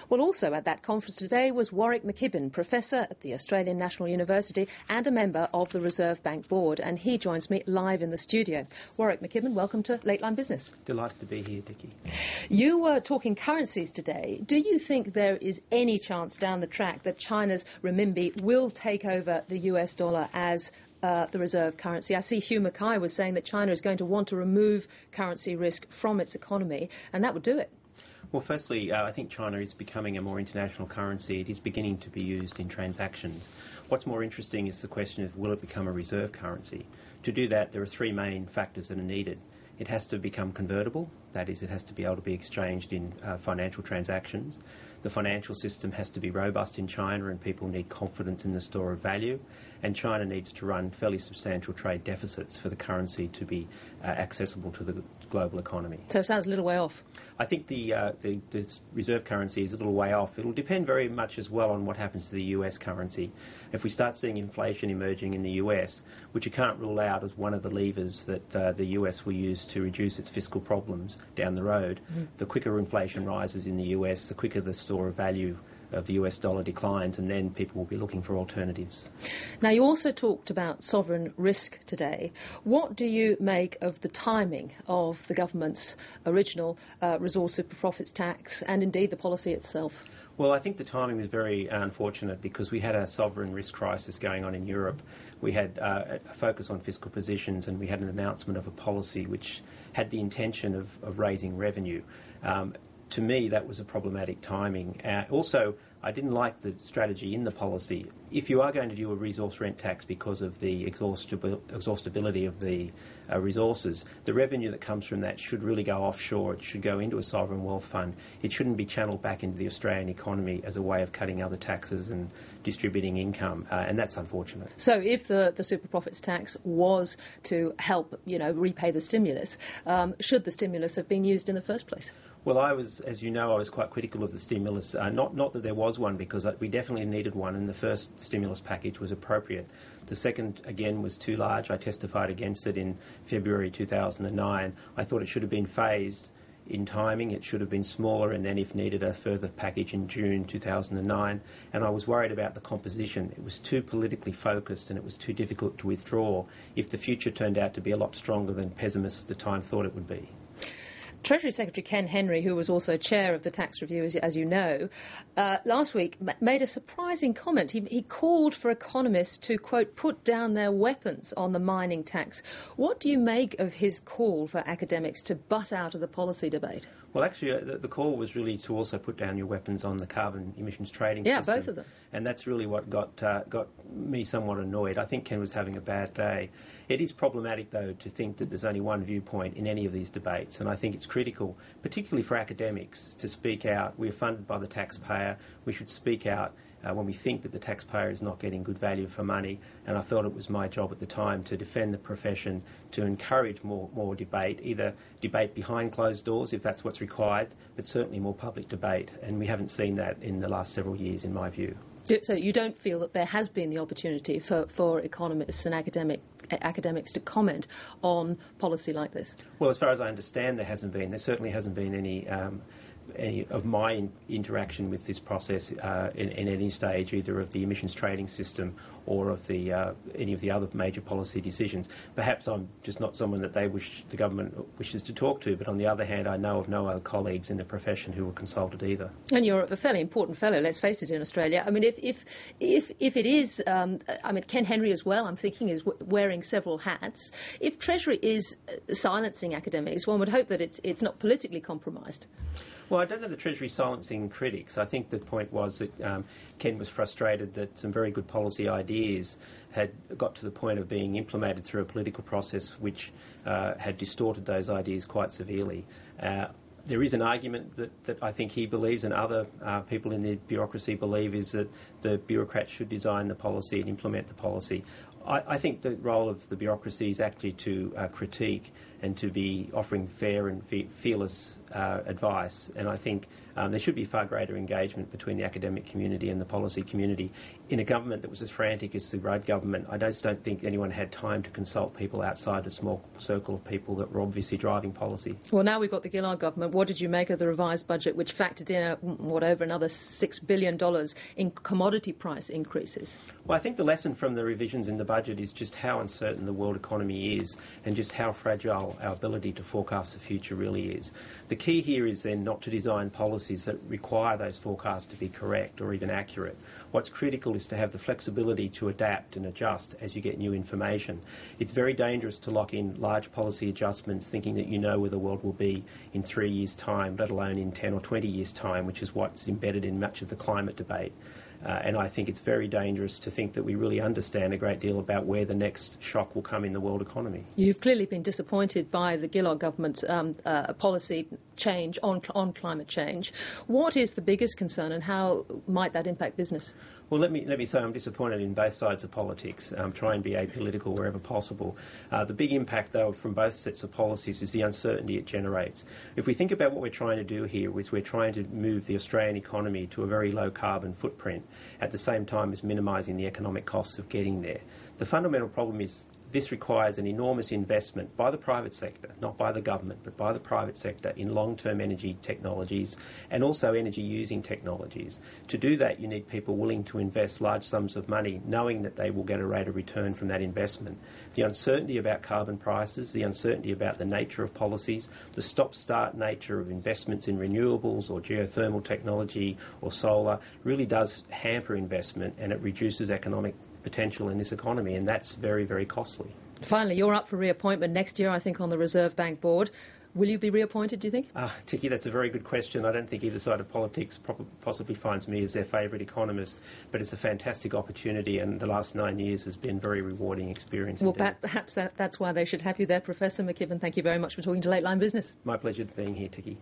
Well, also at that conference today was Warwick McKibbin, Professor at the Australian National University and a member of the Reserve Bank Board, and he joins me live in the studio. Warwick McKibbin, welcome to Late Line Business. Delighted to be here, Dickie. You were talking currencies today. Do you think there is any chance down the track that China's renminbi will take over the US dollar as the reserve currency? I see Hugh Mackay was saying that China is going to want to remove currency risk from its economy, and that would do it. Well, firstly, I think China is becoming a more international currency. It is beginning to be used in transactions. What's more interesting is the question of will it become a reserve currency? To do that, there are three main factors that are needed. It has to become convertible, that is, it has to be able to be exchanged in financial transactions. The financial system has to be robust in China and people need confidence in the store of value. And China needs to run fairly substantial trade deficits for the currency to be accessible to the global economy. So it sounds a little way off. I think the reserve currency is a little way off. It'll depend very much as well on what happens to the US currency. If we start seeing inflation emerging in the US, which you can't rule out as one of the levers that the US will use to reduce its fiscal problems down the road, the quicker inflation rises in the US, the quicker the store of value of the US dollar declines, and then people will be looking for alternatives. Now, you also talked about sovereign risk today. What do you make of the timing of the government's original resource super profits tax and indeed the policy itself? Well, I think the timing was very unfortunate because we had a sovereign risk crisis going on in Europe. We had a focus on fiscal positions and we had an announcement of a policy which had the intention of raising revenue. To me, that was a problematic timing. Also, I didn't like the strategy in the policy. If you are going to do a resource rent tax because of the exhaustibility of the resources, the revenue that comes from that should really go offshore. It should go into a sovereign wealth fund. It shouldn't be channeled back into the Australian economy as a way of cutting other taxes and distributing income, and that's unfortunate. So if the super profits tax was to help, repay the stimulus, should the stimulus have been used in the first place? Well, I was quite critical of the stimulus. Not that there was one, because we definitely needed one, and the first stimulus package was appropriate. The second, again, was too large. I testified against it in February 2009. I thought it should have been phased in timing. It should have been smaller, and then, if needed, a further package in June 2009. And I was worried about the composition. It was too politically focused, and it was too difficult to withdraw if the future turned out to be a lot stronger than pessimists at the time thought it would be. Treasury Secretary Ken Henry, who was also chair of the tax review, as you know, last week made a surprising comment. He called for economists to, quote, put down their weapons on the mining tax. What do you make of his call for academics to butt out of the policy debate? Well, actually, the call was really to also put down your weapons on the carbon emissions trading system. Yeah, both of them. And that's really what got me somewhat annoyed. I think Ken was having a bad day. It is problematic, though, to think that there's only one viewpoint in any of these debates, and I think it's critical, particularly for academics, to speak out. We're funded by the taxpayer. We should speak out when we think that the taxpayer is not getting good value for money, and I felt it was my job at the time to defend the profession, to encourage more debate, either debate behind closed doors if that's what's required, but certainly more public debate, and we haven't seen that in the last several years, in my view. So you don't feel that there has been the opportunity for economists and academics to comment on policy like this? Well, as far as I understand, there hasn't been. There certainly hasn't been any of my interaction with this process in any stage, either of the emissions trading system or of any of the other major policy decisions. Perhaps I'm just not someone that the government wishes to talk to, but on the other hand, I know of no other colleagues in the profession who were consulted either. And you're a fairly important fellow, let's face it, in Australia. I mean, if it is, Ken Henry as well, I'm thinking, is wearing several hats. If Treasury is silencing academics, one would hope that it's not politically compromised. Well, I don't know the Treasury silencing critics. I think the point was that Ken was frustrated that some very good policy ideas had got to the point of being implemented through a political process which had distorted those ideas quite severely. There is an argument that I think he believes and other people in the bureaucracy believe, is that the bureaucrats should design the policy and implement the policy. I think the role of the bureaucracy is actually to critique and to be offering fair and fearless advice. And I think There should be far greater engagement between the academic community and the policy community. In a government that was as frantic as the Rudd government, I just don't think anyone had time to consult people outside a small circle of people that were obviously driving policy. Well, now we've got the Gillard government. What did you make of the revised budget, which factored in, over another $6 billion in commodity price increases? Well, I think the lesson from the revisions in the budget is just how uncertain the world economy is and just how fragile our ability to forecast the future really is. The key here is then not to design policies that require those forecasts to be correct or even accurate. What's critical is to have the flexibility to adapt and adjust as you get new information. It's very dangerous to lock in large policy adjustments thinking that you know where the world will be in 3 years' time, let alone in 10 or 20 years' time, which is what's embedded in much of the climate debate. And I think it's very dangerous to think that we really understand a great deal about where the next shock will come in the world economy. You've clearly been disappointed by the Gillard government's policy change on climate change. What is the biggest concern and how might that impact business? Well, let me say I'm disappointed in both sides of politics. Try and be apolitical wherever possible. The big impact, though, from both sets of policies is the uncertainty it generates. If we think about what we're trying to do here, is we're trying to move the Australian economy to a very low carbon footprint at the same time as minimising the economic costs of getting there. The fundamental problem is this requires an enormous investment by the private sector, not by the government, but by the private sector in long-term energy technologies and also energy-using technologies. To do that, you need people willing to invest large sums of money, knowing that they will get a rate of return from that investment. The uncertainty about carbon prices, the uncertainty about the nature of policies, the stop-start nature of investments in renewables or geothermal technology or solar really does hamper investment, and it reduces economic potential in this economy, and that's very, very costly. Finally, you're up for reappointment next year, I think, on the Reserve Bank board. Will you be reappointed, do you think? Tiki, that's a very good question. I don't think either side of politics possibly finds me as their favourite economist, but it's a fantastic opportunity, and the last 9 years has been a very rewarding experience. Well, perhaps that's why they should have you there, Professor McKibben. Thank you very much for talking to Late Line Business. My pleasure being here, Tiki.